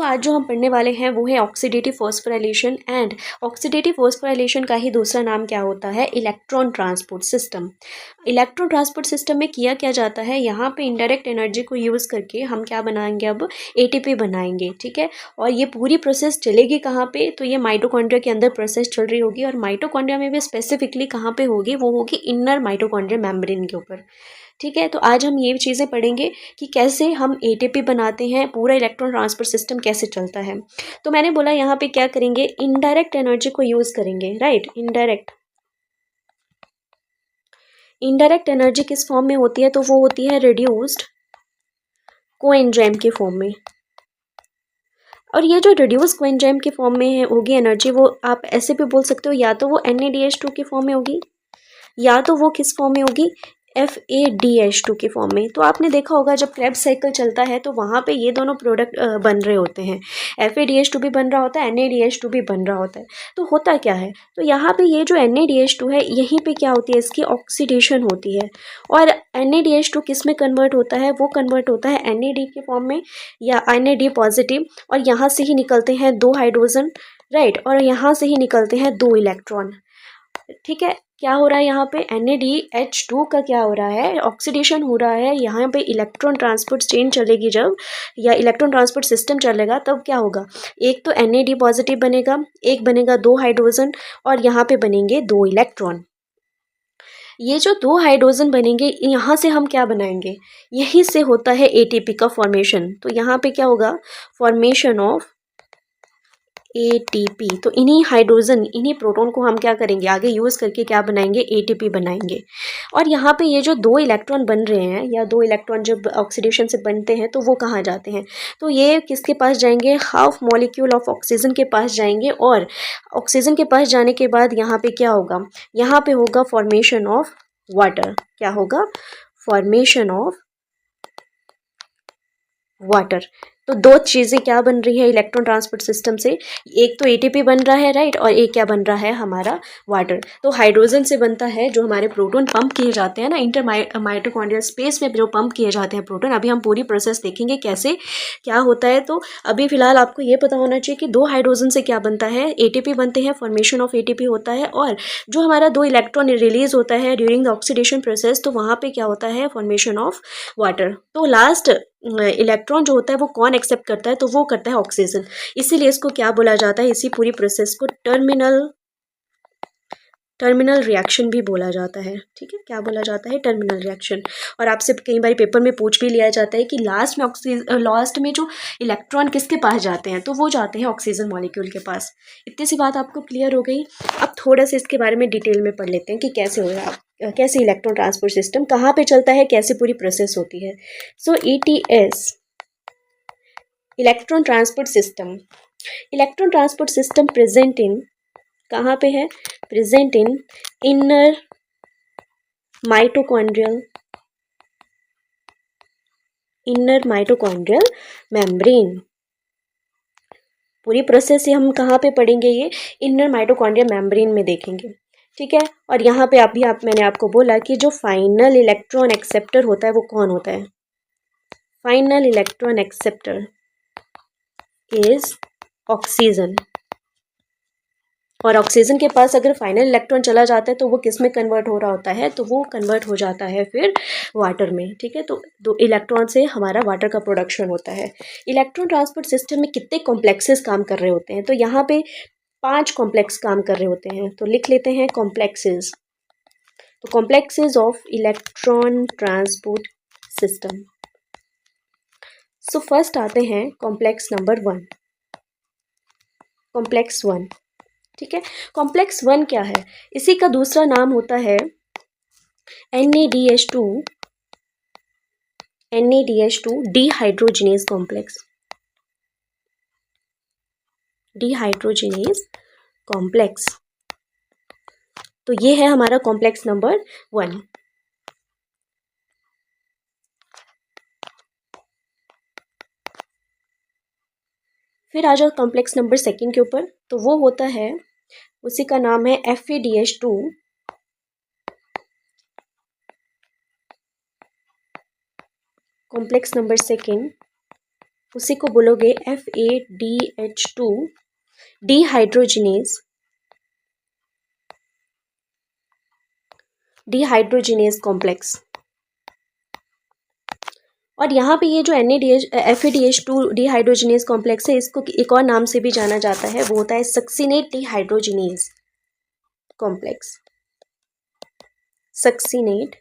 आज जो हम पढ़ने वाले हैं वो है oxidative phosphorylation. And oxidative phosphorylation का ही दूसरा नाम क्या होता है? Electron transport system. Electron transport system में किया क्या जाता है, यहाँ पे इनडायरेक्ट एनर्जी को यूज़ करके हम क्या बनाएंगे, अब एटीपी बनाएंगे। ठीक है, और ये पूरी प्रोसेस चलेगी कहाँ पे? तो ये माइटोकॉन्ड्रिया के अंदर प्रोसेस चल रही होगी, और माइटोकॉन्ड्रिया में भी स्पेसिफिकली कहाँ पे होगी, वो होगी इनर माइटोकॉन्ड्रिया मेम्ब्रेन के ऊपर। ठीक है, तो आज हम ये चीज़ें पढ़ेंगे कि कैसे हम एटीपी बनाते हैं, पूरा इलेक्ट्रॉन ट्रांसफर सिस्टम कैसे चलता है। तो मैंने बोला यहाँ पे क्या करेंगे, इनडायरेक्ट एनर्जी को यूज़ करेंगे, राइट। इनडायरेक्ट एनर्जी किस फॉर्म में होती है? तो वो होती है रिड्यूस्ड कोएंजाइम के फॉर्म में। और ये जो रिड्यूस कोएंजाइम के फॉर्म में है होगी एनर्जी, वो आप ऐसे भी बोल सकते हो, या तो वो NADH2 के फॉर्म में होगी, या तो वो किस फॉर्म में होगी, FADH2 के फॉर्म में। तो आपने देखा होगा जब क्रेब्स साइकिल चलता है तो वहाँ पे ये दोनों प्रोडक्ट बन रहे होते हैं, FADH2 भी बन रहा होता है, NADH2 भी बन रहा होता है। तो होता क्या है, तो यहाँ पे ये जो NADH2 है, यहीं पे क्या होती है, इसकी ऑक्सीडेशन होती है। और NADH2 किस में कन्वर्ट होता है? वो कन्वर्ट होता है NAD के फॉर्म में, या NAD पॉजिटिव, और यहाँ से ही निकलते हैं 2 हाइड्रोजन, राइट, और यहाँ से ही निकलते हैं 2 इलेक्ट्रॉन। ठीक है, क्या हो रहा है यहाँ पे, NADH2 का क्या हो रहा है, ऑक्सीडेशन हो रहा है। यहाँ पे इलेक्ट्रॉन ट्रांसपोर्ट चेन चलेगी जब, या इलेक्ट्रॉन ट्रांसपोर्ट सिस्टम चलेगा, तब क्या होगा, एक तो NAD पॉजिटिव बनेगा, एक बनेगा 2 हाइड्रोजन, और यहाँ पे बनेंगे 2 इलेक्ट्रॉन। ये जो 2 हाइड्रोजन बनेंगे, यहाँ से हम क्या बनाएंगे, यहीं से होता है ATP का फॉर्मेशन। तो यहाँ पे क्या होगा, फॉर्मेशन ऑफ ATP। तो इन्हीं हाइड्रोजन, इन्हीं प्रोटॉन को हम क्या करेंगे, आगे यूज़ करके क्या बनाएंगे, ATP बनाएंगे। और यहाँ पे ये जो 2 इलेक्ट्रॉन बन रहे हैं, या 2 इलेक्ट्रॉन जब ऑक्सीडेशन से बनते हैं तो वो कहाँ जाते हैं, तो ये किसके पास जाएंगे, हाफ मॉलिक्यूल ऑफ ऑक्सीजन के पास जाएंगे। और ऑक्सीजन के पास जाने के बाद यहाँ पे क्या होगा, यहाँ पे होगा फॉर्मेशन ऑफ वाटर। क्या होगा, फॉर्मेशन ऑफ वाटर। तो 2 चीज़ें क्या बन रही है इलेक्ट्रॉन ट्रांसपोर्ट सिस्टम से, एक तो ATP बन रहा है, राइट, और एक क्या बन रहा है, हमारा वाटर। तो हाइड्रोजन से बनता है जो हमारे प्रोटॉन पंप किए जाते हैं ना, इंटर माइटोकॉन्ड्रियल स्पेस में जो पंप किए जाते हैं प्रोटॉन। अभी हम पूरी प्रोसेस देखेंगे कैसे क्या होता है। तो अभी फिलहाल आपको ये पता होना चाहिए कि 2 हाइड्रोजन से क्या बनता है, ATP बनते हैं, फॉर्मेशन ऑफ ATP होता है। और जो हमारा 2 इलेक्ट्रॉन रिलीज होता है ड्यूरिंग द ऑक्सीडेशन प्रोसेस, तो वहाँ पे क्या होता है, फॉर्मेशन ऑफ वाटर। तो लास्ट इलेक्ट्रॉन जो होता है वो कौन एक्सेप्ट करता है, तो वो करता है ऑक्सीजन। इसीलिए इसको क्या बोला जाता है, इसी पूरी प्रोसेस को टर्मिनल रिएक्शन भी बोला जाता है। ठीक है, क्या बोला जाता है, टर्मिनल रिएक्शन। और आपसे कई बार पेपर में पूछ भी लिया जाता है कि लास्ट में जो इलेक्ट्रॉन किसके पास जाते हैं, तो वो जाते हैं ऑक्सीजन मॉलिक्यूल के पास। इतनी सी बात आपको क्लियर हो गई। अब थोड़ा सा इसके बारे में डिटेल में पढ़ लेते हैं कि कैसे हो रहा है, कैसे इलेक्ट्रॉन ट्रांसपोर्ट सिस्टम कहाँ पे चलता है, कैसे पूरी प्रोसेस होती है। सो ETS, electron transport system. Electron transport system present in, कहाँ पे है, present in inner mitochondrial membrane. पूरी प्रोसेस से हम कहाँ पे पढ़ेंगे, ये इनर माइटोकॉन्ड्रियल मेम्ब्रेन में देखेंगे। ठीक है, और यहाँ पे मैंने आपको बोला कि जो फाइनल इलेक्ट्रॉन एक्सेप्टर होता है वो कौन होता है, final electron acceptor is oxygen. और ऑक्सीजन के पास अगर फाइनल इलेक्ट्रॉन चला जाता है तो वो किस में कन्वर्ट हो रहा होता है, तो वो कन्वर्ट हो जाता है फिर वाटर में। ठीक है, तो 2 इलेक्ट्रॉन से हमारा वाटर का प्रोडक्शन होता है। इलेक्ट्रॉन ट्रांसपोर्ट सिस्टम में कितने कॉम्प्लेक्सेस काम कर रहे होते हैं, तो यहाँ पे 5 कॉम्प्लेक्स काम कर रहे होते हैं। तो लिख लेते हैं कॉम्प्लेक्सेस। तो complexes of electron transport system. So first आते हैं कॉम्प्लेक्स नंबर 1, कॉम्प्लेक्स 1। ठीक है, कॉम्प्लेक्स 1 क्या है, इसी का दूसरा नाम होता है NADH2 dehydrogenase complex, dehydrogenase complex. तो ये है हमारा कॉम्प्लेक्स नंबर 1। फिर आ जाओ कॉम्प्लेक्स नंबर 2 के ऊपर, तो वो होता है, उसी का नाम है FADH2 कॉम्प्लेक्स नंबर 2 उसी को बोलोगे FADH2 डिहाइड्रोजिनेज कॉम्प्लेक्स। और यहाँ पे ये जो FADH2 डिहाइड्रोजिनेज कॉम्प्लेक्स है, इसको एक और नाम से भी जाना जाता है, वो होता है succinate dehydrogenase complex. Succinate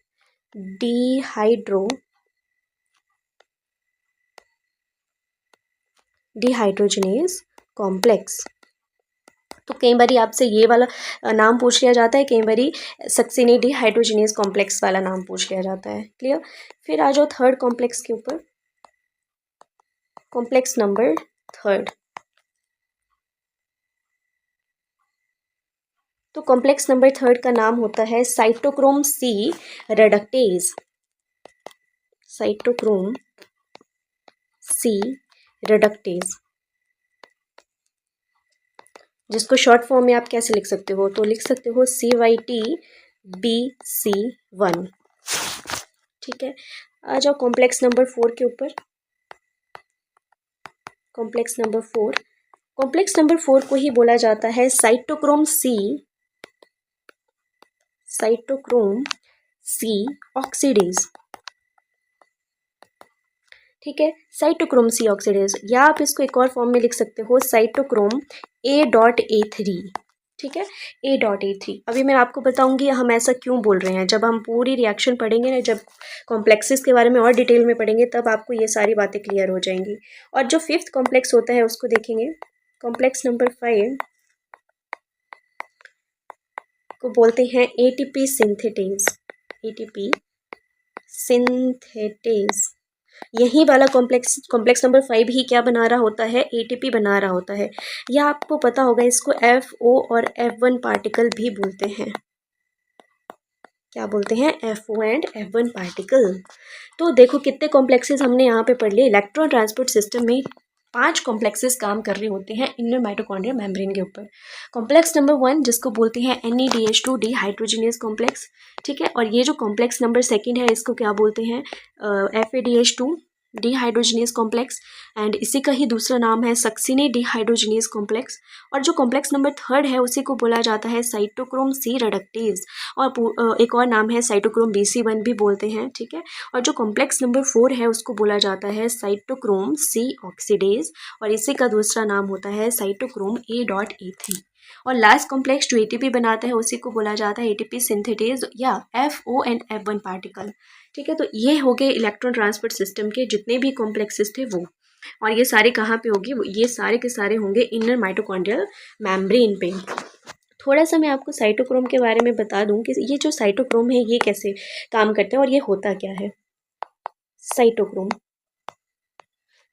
dehydrogenase complex. तो कई बार आपसे ये वाला नाम पूछ लिया जाता है, कई बार सक्सिनेट डिहाइड्रोजिनेज कॉम्प्लेक्स वाला नाम पूछ लिया जाता है। क्लियर। फिर आ जाओ थर्ड कॉम्प्लेक्स के ऊपर, कॉम्प्लेक्स नंबर थर्ड। तो कॉम्प्लेक्स नंबर थर्ड का नाम होता है cytochrome C reductase. Cytochrome C reductase, जिसको शॉर्ट फॉर्म में आप कैसे लिख सकते हो, तो लिख सकते हो CYTBC1। ठीक है। आ जाओ कॉम्प्लेक्स नंबर 4 के ऊपर, कॉम्प्लेक्स नंबर 4। कॉम्प्लेक्स नंबर 4 को ही बोला जाता है साइटोक्रोम C ऑक्सीडेज। ठीक है, साइटोक्रोम C ऑक्सीडेज, या आप इसको एक और फॉर्म में लिख सकते हो साइटोक्रोम A.A3। ठीक है, A.A3। अभी मैं आपको बताऊंगी हम ऐसा क्यों बोल रहे हैं, जब हम पूरी रिएक्शन पढ़ेंगे ना, जब कॉम्प्लेक्सेस के बारे में और डिटेल में पढ़ेंगे, तब आपको ये सारी बातें क्लियर हो जाएंगी। और जो फिफ्थ कॉम्प्लेक्स होता है उसको देखेंगे, कॉम्प्लेक्स नंबर 5 को बोलते हैं ATP सिंथेटेज। ATP सिंथेटेज, यही वाला कॉम्प्लेक्स नंबर 5 ही क्या बना रहा होता है, ATP बना रहा होता है। या आपको पता होगा इसको FO और F1 पार्टिकल भी बोलते हैं। क्या बोलते हैं, FO एंड F1 पार्टिकल। तो देखो कितने कॉम्प्लेक्सेस हमने यहाँ पे पढ़ लिए। इलेक्ट्रॉन ट्रांसपोर्ट सिस्टम में 5 कॉम्प्लेक्सेस काम कर रहे होते हैं इनर माइटोकॉन्ड्रियल मेम्ब्रेन के ऊपर। कॉम्प्लेक्स नंबर 1 जिसको बोलते हैं NADH2 डिहाइड्रोजिनेज कॉम्प्लेक्स। ठीक है, और ये जो कॉम्प्लेक्स नंबर 2 है इसको क्या बोलते हैं, FADH2 डिहाइड्रोजिनेज कॉम्प्लेक्स, एंड इसी का ही दूसरा नाम है सक्सिनेट डिहाइड्रोजिनेज कॉम्प्लेक्स। और जो कॉम्प्लेक्स नंबर 3 है उसी को बोला जाता है साइटोक्रोम C रिडक्टेज, और एक और नाम है साइटोक्रोम BC1 भी बोलते हैं। ठीक है, और जो कॉम्प्लेक्स नंबर 4 है उसको बोला जाता है साइटोक्रोम C ऑक्सीडेज, और इसी का दूसरा नाम होता है साइटोक्रोम A.A3। और लास्ट कॉम्प्लेक्स जो ATP बनाता है उसी को बोला जाता है ATP सिंथेटेज या FO एंड F1 पार्टिकल। ठीक है, तो ये हो गए इलेक्ट्रॉन ट्रांसपोर्ट सिस्टम के जितने भी कॉम्प्लेक्सेस थे वो। और ये सारे कहाँ पे होगी, ये सारे के सारे होंगे इनर माइटोकॉन्ड्रियल मेम्ब्रेन पे। थोड़ा सा मैं आपको साइटोक्रोम के बारे में बता दूं कि ये जो साइटोक्रोम है ये कैसे काम करते हैं और ये होता क्या है। साइटोक्रोम,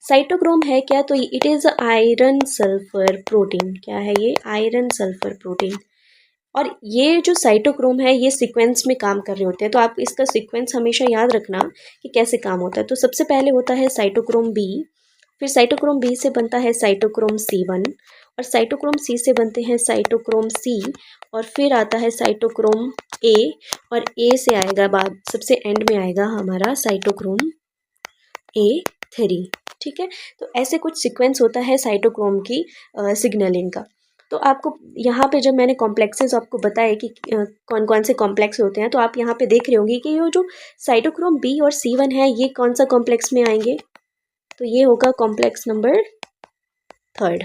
साइटोक्रोम है क्या, तो it is iron sulphur protein. क्या है ये, आयरन सल्फर प्रोटीन। और ये जो साइटोक्रोम है ये सीक्वेंस में काम कर रहे होते हैं, तो आप इसका सीक्वेंस हमेशा याद रखना कि कैसे काम होता है। तो सबसे पहले होता है साइटोक्रोम B, फिर साइटोक्रोम B से बनता है साइटोक्रोम C1, और साइटोक्रोम C से बनते हैं साइटोक्रोम C, और फिर आता है साइटोक्रोम A, और A से आएगा बाद सबसे एंड में आएगा हमारा साइटोक्रोम A3। ठीक है, तो ऐसे कुछ सीक्वेंस होता है साइटोक्रोम की सिग्नलिंग का। तो आपको यहाँ पे जब मैंने कॉम्प्लेक्सेस आपको बताए कि कौन कौन से कॉम्प्लेक्स होते हैं, तो आप यहाँ पे देख रहे होंगे कि ये जो साइटोक्रोम B और C1 है ये कौन सा कॉम्प्लेक्स में आएंगे, तो ये होगा कॉम्प्लेक्स नंबर 3।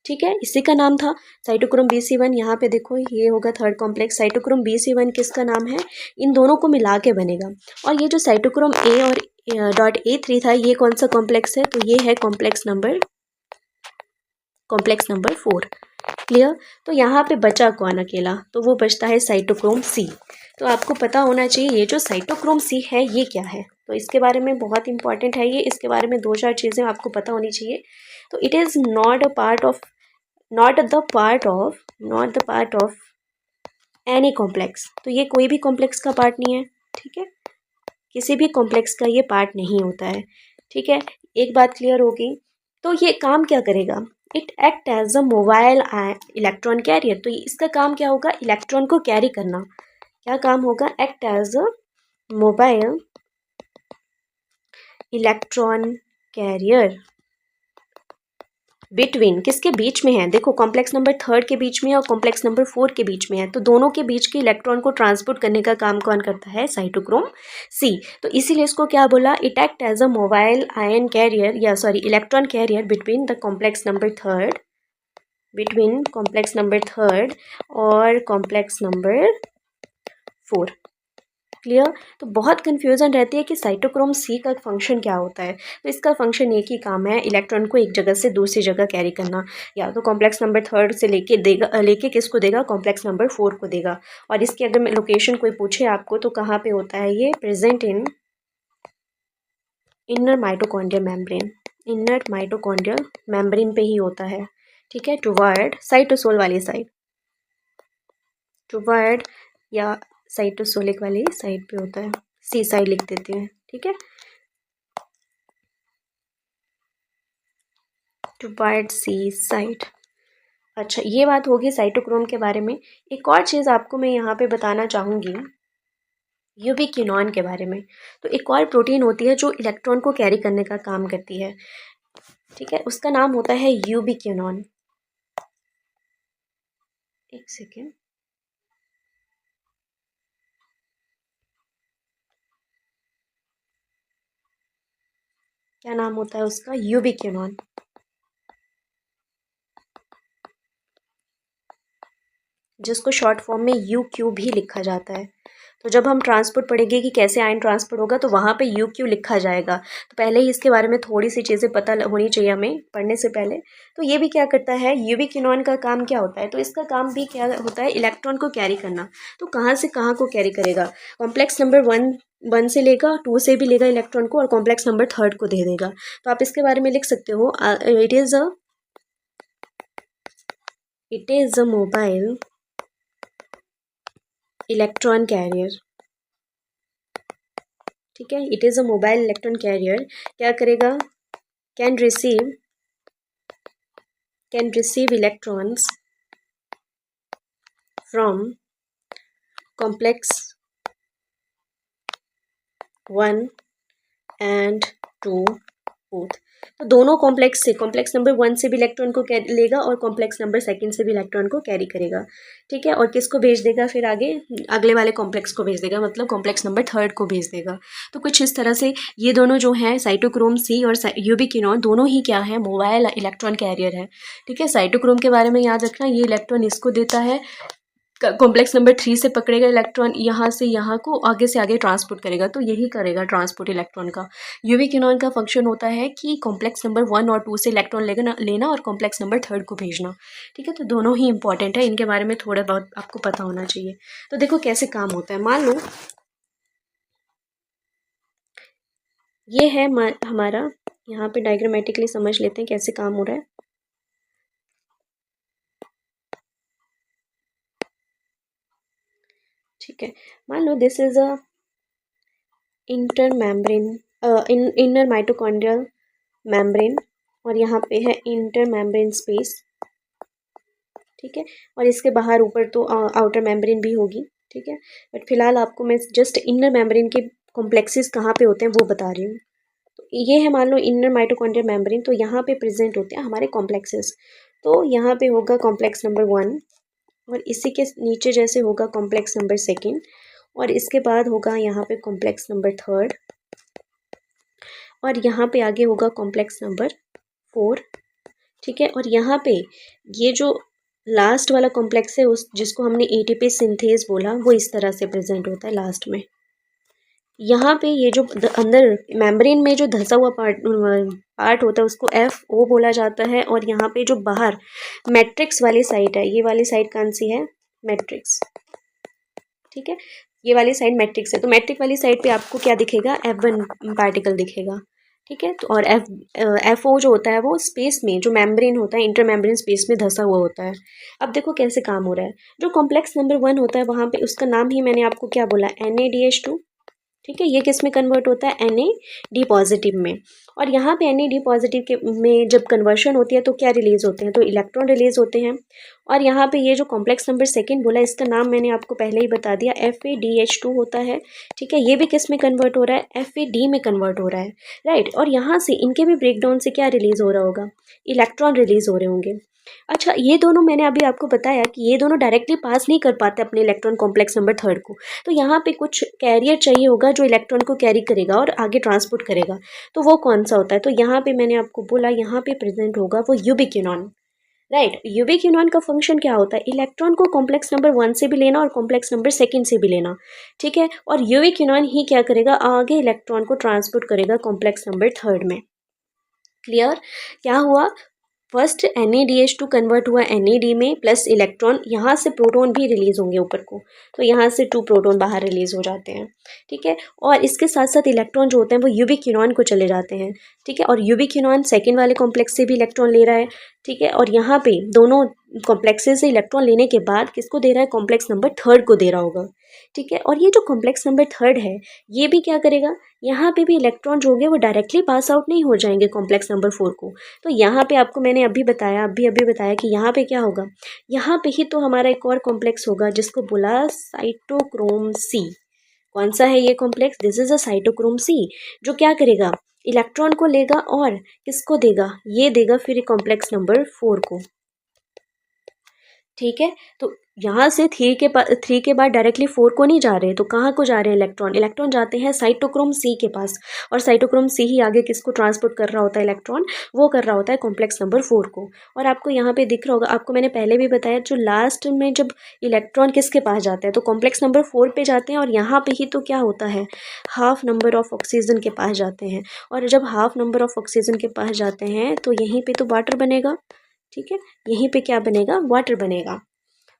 ठीक है, इसी का नाम था साइटोक्रोम BC1। यहाँ पे देखो ये होगा थर्ड कॉम्प्लेक्स। साइटोक्रोम BC1 किसका नाम है, इन दोनों को मिला के बनेगा। और ये जो साइटोक्रोम A और .A3 था ये कौन सा कॉम्प्लेक्स है, तो ये है कॉम्प्लेक्स नंबर 4। क्लियर। तो यहाँ पे बचा कौन अकेला, तो वो बचता है साइटोक्रोम C। तो आपको पता होना चाहिए ये जो साइटोक्रोम C है ये क्या है, तो इसके बारे में बहुत इंपॉर्टेंट है ये, इसके बारे में 2-4 चीज़ें आपको पता होनी चाहिए। तो it is not the part of any complex, तो ये कोई भी कॉम्प्लेक्स का पार्ट नहीं है। ठीक है, किसी भी कॉम्प्लेक्स का ये पार्ट नहीं होता है। ठीक है, एक बात क्लियर होगी। तो ये काम क्या करेगा, it act as a mobile electron carrier. तो इसका काम क्या होगा, इलेक्ट्रॉन को कैरी करना। क्या काम होगा, act as a mobile electron carrier. Between किसके बीच में है, देखो कॉम्प्लेक्स नंबर 3 के बीच में है और कॉम्प्लेक्स नंबर 4 के बीच में है, तो दोनों के बीच के इलेक्ट्रॉन को ट्रांसपोर्ट करने का काम कौन करता है, साइटोक्रोम सी। तो इसीलिए इसको क्या बोला, it act as a mobile ion carrier या sorry electron carrier between the complex number third, between complex number 3 और कॉम्प्लेक्स नंबर 4। क्लियर। तो बहुत कन्फ्यूजन रहती है कि साइटोक्रोम सी का फंक्शन क्या होता है। तो इसका फंक्शन एक ही काम है, इलेक्ट्रॉन को एक जगह से दूसरी जगह कैरी करना, या तो कॉम्प्लेक्स नंबर 3 से लेके किसको देगा, कॉम्प्लेक्स नंबर 4 को देगा। और इसकी अगर लोकेशन कोई पूछे आपको तो कहाँ पे होता है ये, present in inner mitochondrial membrane, inner mitochondrial membrane पे ही होता है। ठीक है, टुवर्ड साइटोसोल वाली साइड, टुवर्ड या साइटोसोलिक वाली साइड पे होता है, सी साइड लिख देते हैं। ठीक है, टुवर्ड सी साइड। अच्छा, ये बात होगी साइटोक्रोम के बारे में। एक और चीज़ आपको मैं यहाँ पे बताना चाहूँगी यूबिक्विनॉन के बारे में। तो एक और प्रोटीन होती है जो इलेक्ट्रॉन को कैरी करने का काम करती है। ठीक है, उसका नाम होता है यूबिक्विनॉन। एक सेकेंड, क्या नाम होता है उसका, यूबिक्विनॉन। जिसको शॉर्ट फॉर्म में यू क्यू भी लिखा जाता है। तो जब हम ट्रांसपोर्ट पढ़ेंगे कि कैसे आयन ट्रांसपोर्ट होगा तो वहाँ पे यू क्यू लिखा जाएगा। तो पहले ही इसके बारे में थोड़ी सी चीज़ें पता होनी चाहिए हमें पढ़ने से पहले। तो ये भी क्या करता है, यूबिक्विनॉन का काम क्या होता है, तो इसका काम भी क्या होता है, इलेक्ट्रॉन को कैरी करना। तो कहाँ से कहाँ को कैरी करेगा, कॉम्प्लेक्स नंबर 1 से लेगा, 2 से भी लेगा इलेक्ट्रॉन को और कॉम्प्लेक्स नंबर 3 को दे देगा। तो आप इसके बारे में लिख सकते हो, it is a mobile electron career. ठीक है, it is a mobile electron career. क्या करेगा, can receive electrons from complex 1 and 2 both. तो दोनों कॉम्प्लेक्स से, कॉम्प्लेक्स नंबर 1 से भी इलेक्ट्रॉन को लेगा और कॉम्प्लेक्स नंबर 2 से भी इलेक्ट्रॉन को कैरी करेगा। ठीक है, और किसको भेज देगा फिर आगे, अगले वाले कॉम्प्लेक्स को भेज देगा, मतलब कॉम्प्लेक्स नंबर 3 को भेज देगा। तो कुछ इस तरह से ये दोनों जो हैं, साइटोक्रोम सी और यूबिक्विनॉन, दोनों ही क्या है, मोबाइल इलेक्ट्रॉन कैरियर है। ठीक है, साइटोक्रोम के बारे में याद रखना, ये इलेक्ट्रॉन इसको देता है, कॉम्प्लेक्स नंबर 3 से पकड़ेगा इलेक्ट्रॉन, यहाँ से यहाँ को आगे से आगे ट्रांसपोर्ट करेगा, तो यही करेगा ट्रांसपोर्ट इलेक्ट्रॉन का। यूबिक्विनॉन का फंक्शन होता है कि कॉम्प्लेक्स नंबर 1 और 2 से इलेक्ट्रॉन लेना और कॉम्प्लेक्स नंबर 3 को भेजना। ठीक है, तो दोनों ही इंपॉर्टेंट है, इनके बारे में थोड़ा बहुत आपको पता होना चाहिए। तो देखो कैसे काम होता है, मान लो ये है हमारा, यहाँ पे डायग्रामेटिकली समझ लेते हैं कैसे काम हो रहा है। ठीक है, मान लो this is a inter membrane, inner mitochondrial membrane, और यहाँ पे है इंटर मेम्ब्रेन स्पेस। ठीक है, और इसके बाहर ऊपर तो आउटर मेम्ब्रेन भी होगी। ठीक है, बट फिलहाल आपको मैं जस्ट इनर मेम्ब्रेन के कॉम्प्लेक्सेस कहाँ पे होते हैं वो बता रही हूँ। तो ये है मान लो इनर माइटोकॉन्ड्रियल मेम्ब्रेन, तो यहाँ पे प्रेजेंट होते हैं हमारे कॉम्प्लेक्सेस। तो यहाँ पे होगा कॉम्प्लेक्स नंबर 1, और इसी के नीचे जैसे होगा कॉम्प्लेक्स नंबर 2, और इसके बाद होगा यहाँ पे कॉम्प्लेक्स नंबर 3, और यहाँ पे आगे होगा कॉम्प्लेक्स नंबर 4। ठीक है, और यहाँ पे ये जो लास्ट वाला कॉम्प्लेक्स है उस जिसको हमने एटीपी सिंथेज बोला, वो इस तरह से प्रेजेंट होता है लास्ट में। यहाँ पे ये जो अंदर मेम्ब्रेन में जो धंसा हुआ पार्ट होता है उसको FO बोला जाता है, और यहाँ पे जो बाहर मैट्रिक्स वाली साइड है, ये वाली साइड कौन सी है, मैट्रिक्स। ठीक है, ये वाली साइड मैट्रिक्स है, तो मैट्रिक वाली साइड पे आपको क्या दिखेगा, F1 पार्टिकल दिखेगा। ठीक है, तो और FO जो होता है वो स्पेस में, जो मेम्ब्रेन होता है इंटर मेम्ब्रेन स्पेस में धंसा हुआ होता है। अब देखो कैसे काम हो रहा है, जो कॉम्प्लेक्स नंबर 1 होता है वहाँ पे उसका नाम ही मैंने आपको क्या बोला, NADH2। ठीक है, ये किस में कन्वर्ट होता है, Na D पॉजिटिव में। और यहाँ पे Na पॉजिटिव के में जब कन्वर्शन होती है तो क्या रिलीज़ होते हैं, तो इलेक्ट्रॉन रिलीज़ होते हैं। और यहाँ पे ये जो कॉम्प्लेक्स नंबर सेकंड बोला, इसका नाम मैंने आपको पहले ही बता दिया, FADH2 होता है। ठीक है, ये भी किस में कन्वर्ट हो रहा है, FAD में कन्वर्ट हो रहा है, राइट। और यहाँ से इनके भी ब्रेकडाउन से क्या रिलीज़ हो रहा होगा, इलेक्ट्रॉन रिलीज़ हो रहे होंगे। अच्छा, ये दोनों मैंने अभी आपको बताया कि ये दोनों डायरेक्टली पास नहीं कर पाते अपने इलेक्ट्रॉन कॉम्प्लेक्स नंबर थर्ड को, तो यहाँ पे कुछ कैरियर चाहिए होगा जो इलेक्ट्रॉन को कैरी करेगा और आगे ट्रांसपोर्ट करेगा। तो वो कौन सा होता है, तो यहाँ पे मैंने आपको बोला यहाँ पे प्रेजेंट होगा वो यूबिक्विनॉन, राइट। यूबिक्विनॉन का फंक्शन क्या होता है, इलेक्ट्रॉन को कॉम्प्लेक्स नंबर 1 से भी लेना और कॉम्प्लेक्स नंबर सेकंड से भी लेना, ठीक है। और यूबिक्विनॉन ही क्या करेगा, आगे इलेक्ट्रॉन को ट्रांसपोर्ट करेगा कॉम्प्लेक्स नंबर थर्ड में। क्लियर, क्या हुआ, फर्स्ट NADH2 कन्वर्ट हुआ NAD में, प्लस इलेक्ट्रॉन, यहाँ से प्रोटॉन भी रिलीज होंगे ऊपर को, तो यहाँ से 2 प्रोटॉन बाहर रिलीज हो जाते हैं, ठीक है। और इसके साथ साथ इलेक्ट्रॉन जो होते हैं वो यूबिक्विनॉन को चले जाते हैं, ठीक है। और यूबिक्विनॉन सेकंड वाले कॉम्प्लेक्स से भी इलेक्ट्रॉन ले रहा है, ठीक है। और यहाँ पे दोनों कॉम्प्लेक्सेस से इलेक्ट्रॉन लेने के बाद किसको दे रहा है, कॉम्प्लेक्स नंबर थर्ड को दे रहा होगा, ठीक है। और ये जो कॉम्प्लेक्स नंबर थर्ड है ये भी क्या करेगा, यहाँ पे भी इलेक्ट्रॉन जो होंगे वो डायरेक्टली पास आउट नहीं हो जाएंगे कॉम्प्लेक्स नंबर 4 को। तो यहाँ पे आपको मैंने अभी बताया कि यहाँ पे क्या होगा, यहाँ पे ही तो हमारा एक और कॉम्प्लेक्स होगा जिसको बोला साइटोक्रोम C। कौन सा है ये complex, this is a cytochrome C, जो क्या करेगा, इलेक्ट्रॉन को लेगा और किसको देगा, ये देगा फिर कॉम्प्लेक्स नंबर 4 को, ठीक है। तो यहाँ से 3 के बाद डायरेक्टली 4 को नहीं जा रहे, तो कहाँ को जा रहे हैं, इलेक्ट्रॉन जाते हैं साइटोक्रोम C के पास, और साइटोक्रोम C ही आगे किसको ट्रांसपोर्ट कर रहा होता है, इलेक्ट्रॉन, वो कर रहा होता है कॉम्प्लेक्स नंबर 4 को। और आपको यहाँ पे दिख रहा होगा, आपको मैंने पहले भी बताया, जो लास्ट में जब इलेक्ट्रॉन किसके पास जाते हैं तो कॉम्प्लेक्स नंबर 4 पे जाते हैं, और यहाँ पे ही तो क्या होता है, हाफ नंबर ऑफ ऑक्सीजन के पास जाते हैं। और जब हाफ नंबर ऑफ ऑक्सीजन के पास जाते हैं तो यहीं पे तो वाटर बनेगा, ठीक है, यहीं पे क्या बनेगा, वाटर बनेगा।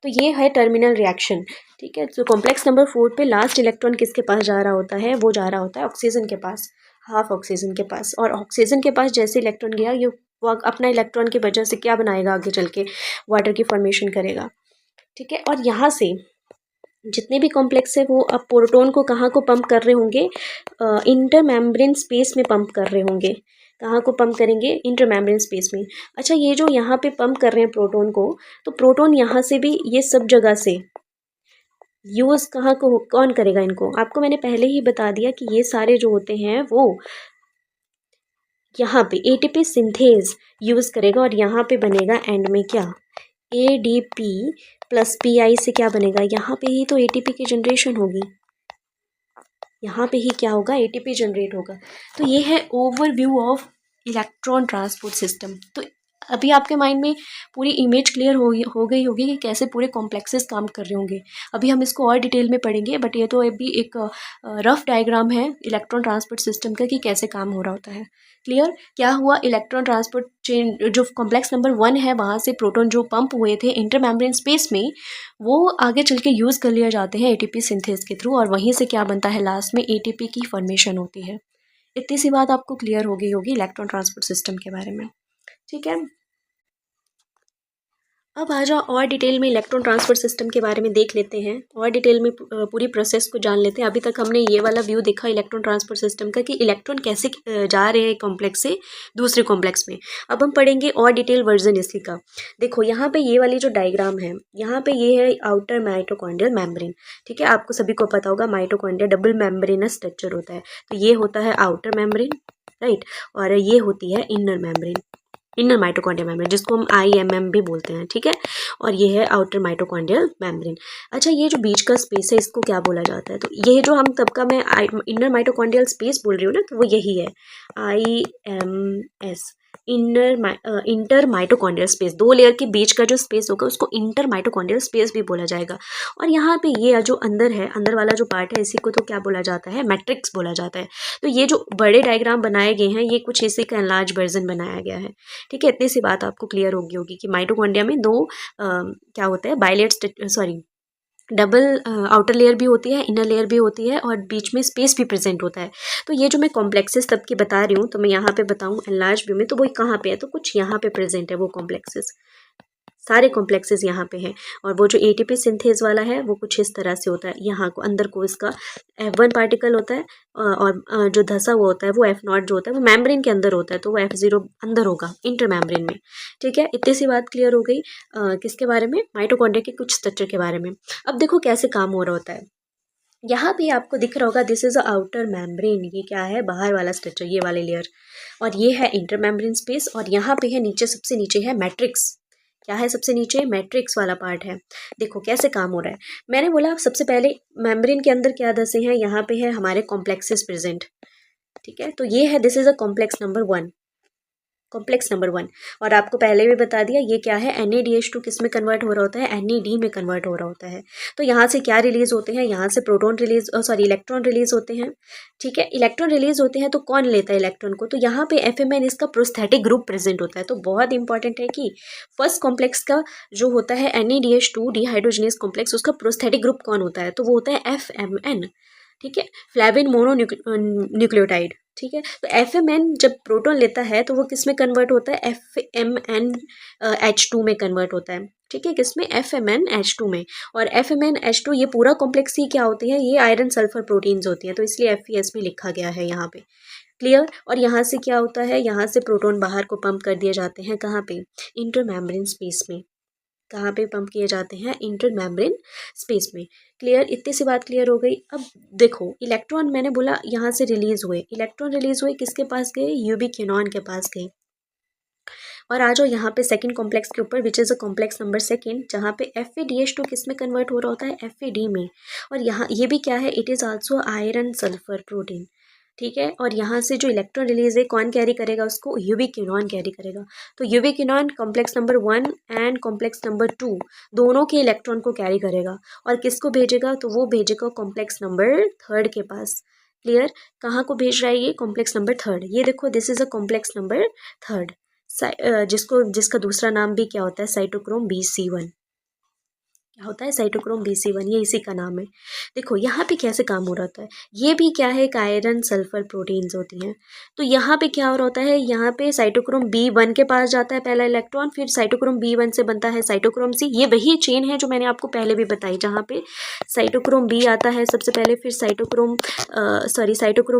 तो ये है टर्मिनल रिएक्शन, ठीक है। तो कॉम्प्लेक्स नंबर 4 पे लास्ट इलेक्ट्रॉन किसके पास जा रहा होता है, वो जा रहा होता है ऑक्सीजन के पास, हाफ ऑक्सीजन के पास। और ऑक्सीजन के पास जैसे इलेक्ट्रॉन गया, ये वो अपना इलेक्ट्रॉन की वजह से क्या बनाएगा, आगे चल के वाटर की फॉर्मेशन करेगा, ठीक है। और यहाँ से जितने भी कॉम्प्लेक्स है वो अब प्रोटॉन को कहाँ को पंप कर रहे होंगे, इंटरमेम्ब्रेन स्पेस में पंप कर रहे होंगे। कहाँ को पंप करेंगे, इंटरमेम्ब्रेन स्पेस में। अच्छा, ये जो यहाँ पे पंप कर रहे हैं प्रोटॉन को, तो प्रोटॉन यहाँ से भी ये सब जगह से यूज़ कहाँ को, कौन करेगा इनको, आपको मैंने पहले ही बता दिया कि ये सारे जो होते हैं वो यहाँ पे ATP सिंथेज यूज़ करेगा। और यहाँ पे बनेगा एंड में क्या, ADP प्लस PI से क्या बनेगा, यहाँ पे ही तो ATP की जनरेशन होगी, यहाँ पे ही क्या होगा, ATP जनरेट होगा। तो ये है overview of electron transport system. तो अभी आपके माइंड में पूरी इमेज क्लियर हो गई होगी कि कैसे पूरे कॉम्प्लेक्सेस काम कर रहे होंगे। अभी हम इसको और डिटेल में पढ़ेंगे, बट ये तो अभी एक रफ डायग्राम है इलेक्ट्रॉन ट्रांसपोर्ट सिस्टम का कि कैसे काम हो रहा होता है। क्लियर, क्या हुआ, इलेक्ट्रॉन ट्रांसपोर्ट चेन जो कॉम्प्लेक्स नंबर 1 है वहाँ से प्रोटॉन जो पंप हुए थे इंटरमेम्ब्रेन स्पेस में, वो आगे चल के यूज़ कर लिया जाते हैं ATP सिंथेस के थ्रू, और वहीं से क्या बनता है, लास्ट में ATP की फॉर्मेशन होती है। इतनी सी बात आपको क्लियर हो गई होगी इलेक्ट्रॉन ट्रांसपोर्ट सिस्टम के बारे में, ठीक है। अब आ जाओ और डिटेल में इलेक्ट्रॉन ट्रांसपोर्ट सिस्टम के बारे में देख लेते हैं, और डिटेल में पूरी प्रोसेस को जान लेते हैं। अभी तक हमने ये वाला व्यू देखा इलेक्ट्रॉन ट्रांसपोर्ट सिस्टम का कि इलेक्ट्रॉन कैसे जा रहे हैं कॉम्प्लेक्स से दूसरे कॉम्प्लेक्स में। अब हम पढ़ेंगे और डिटेल वर्जन इसी का। देखो यहाँ पे ये वाली जो डायग्राम है, यहाँ पे ये है आउटर माइटोकॉन्ड्रियल मेम्ब्रेन, ठीक है। आपको सभी को पता होगा माइटोकॉन्ड्रिया डबल मेम्ब्रेनस स्ट्रक्चर होता है, तो ये होता है आउटर मेम्ब्रेन, राइट, और ये होती है inner membrane, inner mitochondrial membrane, जिसको हम IMM भी बोलते हैं, ठीक है। और ये है आउटर माइटोकॉन्ड्रियल मेम्ब्रेन। अच्छा, ये जो बीच का स्पेस है इसको क्या बोला जाता है, तो ये जो हम तब का मैं इनर माइटोकॉन्ड्रियल स्पेस बोल रही हूँ ना, तो वो यही है IMS, inter mitochondrial space. 2 layer के बीच का जो स्पेस होगा उसको इंटर माइटोकॉन्ड्रियल स्पेस भी बोला जाएगा। और यहाँ पे ये जो अंदर है, अंदर वाला जो पार्ट है, इसी को तो क्या बोला जाता है, मैट्रिक्स बोला जाता है। तो ये जो बड़े डायग्राम बनाए गए हैं ये कुछ इसी का एनलार्ज वर्जन बनाया गया है, ठीक है। इतनी सी बात आपको क्लियर होगी कि माइटोकॉन्ड्रिया में दो क्या होता है, डबल आउटर लेयर भी होती है, इनर लेयर भी होती है, और बीच में स्पेस भी प्रेजेंट होता है। तो ये जो मैं कॉम्प्लेक्सेस तब की बता रही हूँ, तो मैं यहाँ पे बताऊँ एनलार्ज व्यू में, तो वो कहाँ पे है, तो कुछ यहाँ पे प्रेजेंट है वो कॉम्प्लेक्सेस, सारे कॉम्प्लेक्सेस यहाँ पे हैं। और वो जो एटीपी सिंथेज वाला है वो कुछ इस तरह से होता है, यहाँ को अंदर को इसका F1 पार्टिकल होता है और जो धसा हुआ होता है वो F0 जो होता है वो मेम्ब्रेन के अंदर होता है, तो वो F0 अंदर होगा इंटर मेम्ब्रेन में। ठीक है, इतनी सी बात क्लियर हो गई किसके बारे में, माइटोकॉन्ड्रिया के कुछ स्ट्रक्चर के बारे में। अब देखो कैसे काम हो रहा होता है। यहाँ पे आपको दिख रहा होगा this is a outer membrane, ये क्या है, बाहर वाला स्ट्रक्चर, ये वाले लेयर, और ये है इंटर मेम्ब्रेन स्पेस, और यहाँ पे है नीचे, सबसे नीचे है मैट्रिक्स। क्या है सबसे नीचे, मैट्रिक्स वाला पार्ट है। देखो कैसे काम हो रहा है। मैंने बोला सबसे पहले मेम्ब्रेन के अंदर क्या दसे हैं, यहाँ पे है हमारे कॉम्प्लेक्सेस प्रेजेंट। ठीक है, तो ये है this is a complex number 1, complex number 1। और आपको पहले भी बता दिया ये क्या है, NADH2 किस में कन्वर्ट हो रहा होता है, NAD में कन्वर्ट हो रहा होता है। तो यहाँ से क्या रिलीज होते हैं, यहाँ से proton release, sorry electron release होते हैं। ठीक है, इलेक्ट्रॉन रिलीज होते हैं तो कौन लेता है इलेक्ट्रॉन को, तो यहाँ पे FMN इसका प्रोस्थेटिक ग्रुप प्रेजेंट होता है। तो बहुत इंपॉर्टेंट है कि फर्स्ट कॉम्प्लेक्स का जो होता है NADH2 डिहाइड्रोजनेस कॉम्प्लेक्स, उसका प्रोस्थेटिक ग्रुप कौन होता है, तो वो होता है FMN। ठीक है, फ्लैविन मोनो न्यूक्लियोटाइड। ठीक है, तो FMN जब प्रोटॉन लेता है तो वो किस में कन्वर्ट होता है, FMNH2 में कन्वर्ट होता है। ठीक है, किस में, FMNH2 में। और FMNH2 ये पूरा कॉम्प्लेक्स ही क्या होती है, ये आयरन सल्फर प्रोटीन्स होती हैं, तो इसलिए FES में लिखा गया है यहाँ पे। क्लियर। और यहाँ से क्या होता है, यहाँ से प्रोटॉन बाहर को पंप कर दिए जाते हैं, कहाँ पे, इंटर मेम्ब्रेन स्पेस में। कहाँ पे पंप किए जाते हैं, इंटर मेम्ब्रेन स्पेस में। क्लियर, इतनी सी बात क्लियर हो गई। अब देखो इलेक्ट्रॉन, मैंने बोला यहाँ से रिलीज हुए, इलेक्ट्रॉन रिलीज हुए किसके पास गए, यूबिक्विनॉन के पास गए। और आ जाओ यहाँ पे सेकंड कॉम्प्लेक्स के ऊपर, which is a complex number second, जहाँ पे FADH2 किस में कन्वर्ट हो रहा होता है, FAD में। और यहाँ ये भी क्या है, it is also iron sulphur protein. ठीक है, और यहाँ से जो इलेक्ट्रॉन रिलीज है कौन कैरी करेगा उसको, यूबिक्विनॉन कैरी करेगा। तो ubiquinone complex number 1 and complex number 2 दोनों के इलेक्ट्रॉन को कैरी करेगा, और किसको भेजेगा, तो वो भेजेगा कॉम्प्लेक्स नंबर 3 के पास। क्लियर, कहाँ को भेज रहा है ये, कॉम्प्लेक्स नंबर 3। ये देखो this is a complex number 3, जिसका दूसरा नाम भी क्या होता है, साइटोक्रोम BC1। क्या होता है, साइटोक्रोम BC1, ये इसी का नाम है। देखो यहाँ पे कैसे काम हो रहा होता है, ये भी क्या है, एक आयरन सल्फर प्रोटीन्स होती हैं। तो यहाँ पे क्या हो रहा होता है, यहाँ पे साइटोक्रोम B1 के पास जाता है पहला इलेक्ट्रॉन, फिर साइटोक्रोम B1 से बनता है साइटोक्रोम C। ये वही चेन है जो मैंने आपको पहले भी बताई, जहाँ पे साइटोक्रोम B आता है सबसे पहले, फिर साइटोक्रोम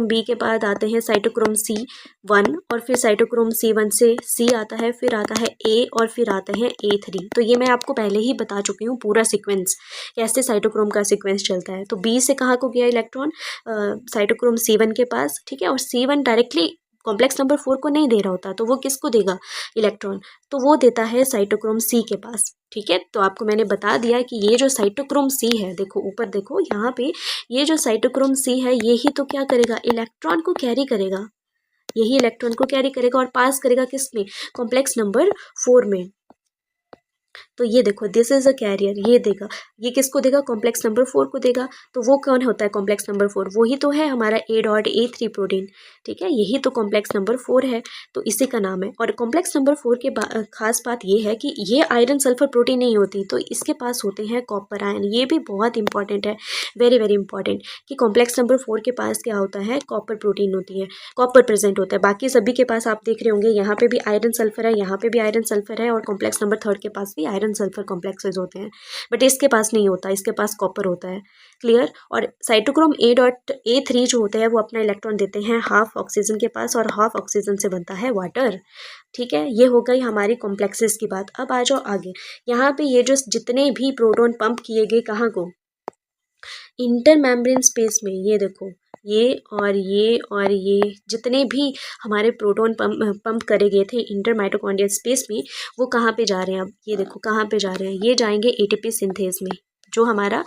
B के बाद आते हैं साइटोक्रोम C1, और फिर साइटोक्रोम C1 से C आता है, फिर आता है A, और फिर आता है A3। तो ये मैं आपको पहले ही बता चुकी हूँ पूरा सीक्वेंस, कैसे साइटोक्रोम का सीक्वेंस चलता है। तो B से कहाँ को गया इलेक्ट्रॉन, साइटोक्रोम C1 के पास। ठीक है, और C1 डायरेक्टली कॉम्प्लेक्स नंबर 4 को नहीं दे रहा होता, तो वो किसको देगा इलेक्ट्रॉन, तो वो देता है साइटोक्रोम C के पास। ठीक है, तो आपको मैंने बता दिया कि ये जो साइटोक्रोम C है, देखो ऊपर देखो यहाँ पे, ये जो साइटोक्रोम C है ये ही तो क्या करेगा, इलेक्ट्रॉन को कैरी करेगा, यही इलेक्ट्रॉन को कैरी करेगा और पास करेगा किसमें, कॉम्प्लेक्स नंबर 4 में। तो ये देखो दिस इज अ कैरियर, ये देगा, ये किसको देगा, कॉम्प्लेक्स नंबर 4 को देगा। तो वो कौन होता है कॉम्प्लेक्स नंबर 4, वही तो है हमारा A.A3 प्रोटीन। ठीक है, यही तो कॉम्प्लेक्स नंबर 4 है, तो इसी का नाम है। और कॉम्प्लेक्स नंबर 4 के खास बात ये है कि ये आयरन सल्फर प्रोटीन नहीं होती, तो इसके पास होते हैं कॉपर आयन। ये भी बहुत इंपॉर्टेंट है, वेरी वेरी इंपॉर्टेंट, कि कॉम्प्लेक्स नंबर 4 के पास क्या होता है, कॉपर प्रोटीन होती है, कॉपर प्रेजेंट होता है। बाकी सभी के पास आप देख रहे होंगे, यहाँ पे भी आयरन सल्फर है, यहाँ पे भी आयरन सल्फर है, और कॉम्प्लेक्स नंबर 3 के पास भी आयरन सल्फर कॉम्प्लेक्सेस होते हैं, बट इसके पास नहीं होता, इसके पास कॉपर होता है। क्लियर। और साइटोक्रोम A.A3 जो होता है वो अपना इलेक्ट्रॉन देते हैं हाफ ऑक्सीजन के पास, और हाफ ऑक्सीजन से बनता है वाटर। ठीक है, ये हो गई हमारी कॉम्प्लेक्सेस की बात। अब आ जाओ आगे, यहाँ पे ये जो जितने भी प्रोटॉन पंप किए गए कहाँ को, इंटर मेम्ब्रेन स्पेस में। ये देखो ये और ये और ये जितने भी हमारे प्रोटॉन पंप करे गए थे इंटर माइटोकॉन्ड्रियल स्पेस में, वो कहाँ पे जा रहे हैं, अब ये देखो कहाँ पे जा रहे हैं, ये जाएंगे ATP सिंथेज में, जो हमारा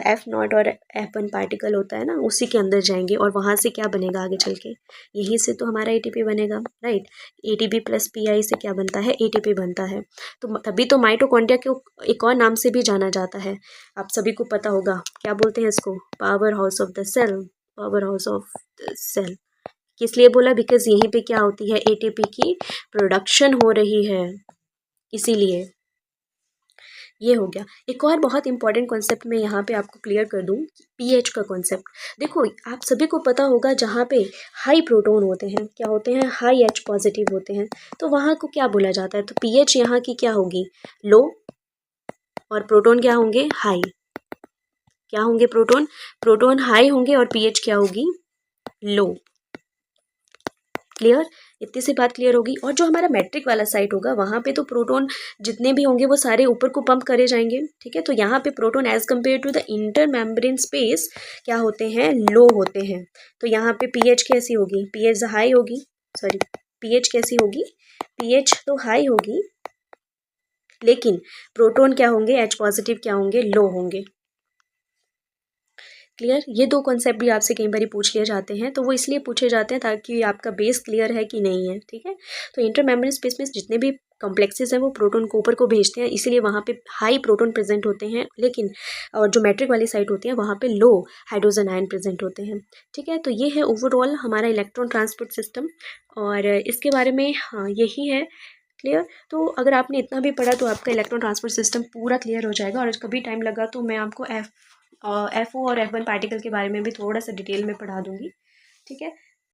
F0 और F1 पार्टिकल होता है ना, उसी के अंदर जाएंगे। और वहाँ से क्या बनेगा आगे चल के, यहीं से तो हमारा ATP बनेगा, राइट। ATP प्लस PI से क्या बनता है, ATP बनता है। तो तभी तो माइटोकॉन्ड्रिया को एक और नाम से भी जाना जाता है, आप सभी को पता होगा, क्या बोलते हैं इसको, power house of the cell, power house of the cell. किस लिए बोला, बिकॉज यहीं पे क्या होती है, ATP की प्रोडक्शन हो रही है, इसीलिए ये हो गया। एक और बहुत इंपॉर्टेंट कॉन्सेप्ट मैं यहाँ पे आपको क्लियर कर दूँ, पीएच का कॉन्सेप्ट। देखो आप सभी को पता होगा जहाँ पे हाई प्रोटॉन होते हैं, क्या होते हैं, हाई एच पॉजिटिव होते हैं, तो वहाँ को क्या बोला जाता है, तो पीएच यहाँ की क्या होगी, लो, और प्रोटॉन क्या होंगे, हाई। क्या होंगे, प्रोटॉन, प्रोटॉन हाई होंगे और पीएच क्या होगी, लो। क्लियर, इतनी सी बात क्लियर होगी। और जो हमारा मैट्रिक वाला साइट होगा वहाँ पे तो प्रोटॉन जितने भी होंगे वो सारे ऊपर को पंप करे जाएंगे, ठीक है। तो यहाँ पे proton as compare to the intermembrane space क्या होते हैं, लो होते हैं। तो यहाँ पे पीएच कैसी होगी, पीएच हाई होगी, सॉरी पीएच कैसी होगी, पीएच तो हाई होगी, लेकिन प्रोटॉन क्या होंगे, एच पॉजिटिव क्या होंगे, लो होंगे। क्लियर, ये दो कॉन्सेप्ट भी आपसे कई बार पूछ लिए जाते हैं, तो वो इसलिए पूछे जाते हैं ताकि आपका बेस क्लियर है कि नहीं है, ठीक है। तो इंटर मेम्ब्रेन स्पेस में जितने भी कॉम्प्लेक्सेस हैं वो प्रोटॉन को ऊपर को भेजते हैं, इसीलिए वहाँ पे हाई प्रोटॉन प्रेजेंट होते हैं, लेकिन और जो मैट्रिक वाली साइट होती है वहाँ पे लो हाइड्रोजन आयन प्रेजेंट होते हैं, ठीक है। तो ये है ओवरऑल हमारा इलेक्ट्रॉन ट्रांसपोर्ट सिस्टम, और इसके बारे में हाँ यही है। क्लियर, तो अगर आपने इतना भी पढ़ा तो आपका इलेक्ट्रॉन ट्रांसपोर्ट सिस्टम पूरा क्लियर हो जाएगा। और कभी टाइम लगा तो मैं आपको एफ ओ और F1 पार्टिकल के बारे में भी थोड़ा सा डिटेल में पढ़ा दूंगी, ठीक है।